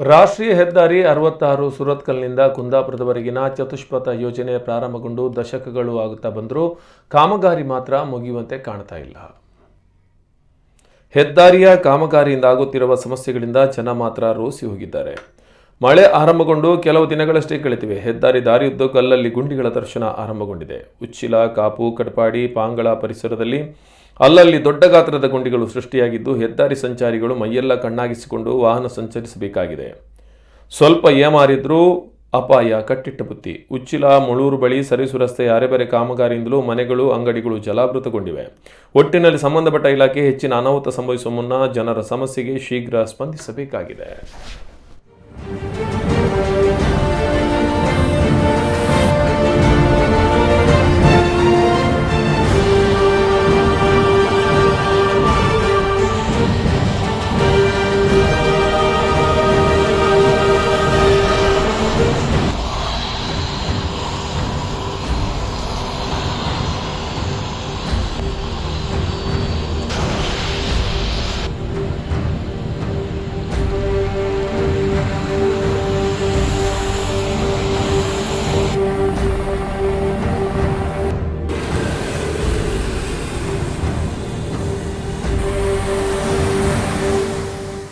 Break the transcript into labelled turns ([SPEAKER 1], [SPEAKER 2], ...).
[SPEAKER 1] ರಾಷ್ಟ್ರೀಯ ಹೆದ್ದಾರಿ 66 ಸುರತ್ಕಲ್ನಿಂದ ಕುಂದಾಪುರದವರೆಗಿನ ಚತುಷ್ಪಥ ಯೋಜನೆ ಪ್ರಾರಂಭಗೊಂಡು ದಶಕಗಳು ಆಗುತ್ತಾ ಬಂದರೂ ಕಾಮಗಾರಿ ಮಾತ್ರ ಮುಗಿಯುವಂತೆ ಕಾಣ್ತಾ ಇಲ್ಲ. ಹೆದ್ದಾರಿಯ ಕಾಮಗಾರಿಯಿಂದ ಆಗುತ್ತಿರುವ ಸಮಸ್ಯೆಗಳಿಂದ ಜನ ಮಾತ್ರ ರೋಸಿ ಹೋಗಿದ್ದಾರೆ. ಮಳೆ ಆರಂಭಗೊಂಡು ಕೆಲವು ದಿನಗಳಷ್ಟೇ ಕಳೆದಿವೆ. ಹೆದ್ದಾರಿ ದಾರಿಯುದ್ದಕ್ಕೂ ಅಲ್ಲಲ್ಲಿ ಗುಂಡಿಗಳ ದರ್ಶನ ಆರಂಭಗೊಂಡಿದೆ. ಉಚ್ಚಿಲ, ಕಾಪು, ಕಟಪಾಡಿ, ಪಾಂಗಳ ಪರಿಸರದಲ್ಲಿ ಅಲ್ಲಲ್ಲಿ ದೊಡ್ಡ ಗಾತ್ರದ ಗುಂಡಿಗಳು ಸೃಷ್ಟಿಯಾಗಿದ್ದು ಹೆದ್ದಾರಿ ಸಂಚಾರಿಗಳು ಮೈಯೆಲ್ಲ ಕಣ್ಣಾಗಿಸಿಕೊಂಡು ವಾಹನ ಸಂಚರಿಸಬೇಕಾಗಿದೆ. ಸ್ವಲ್ಪ ಏಮಾರಿದ್ರೂ ಅಪಾಯ ಕಟ್ಟಿಟ್ಟ ಬುತ್ತಿ. ಉಚ್ಚಿಲ, ಮುಳೂರು ಬಳಿ ಸರಿಸು ರಸ್ತೆಯ ಅರೆಬರೆ ಕಾಮಗಾರಿಯಿಂದಲೂ ಮನೆಗಳು, ಅಂಗಡಿಗಳು ಜಲಾವೃತಗೊಂಡಿವೆ. ಒಟ್ಟಿನಲ್ಲಿ ಸಂಬಂಧಪಟ್ಟ ಇಲಾಖೆ ಹೆಚ್ಚಿನ ಅನಾಹುತ ಸಂಭವಿಸುವ ಮುನ್ನ ಜನರ ಸಮಸ್ಯೆಗೆ ಶೀಘ್ರ ಸ್ಪಂದಿಸಬೇಕಾಗಿದೆ.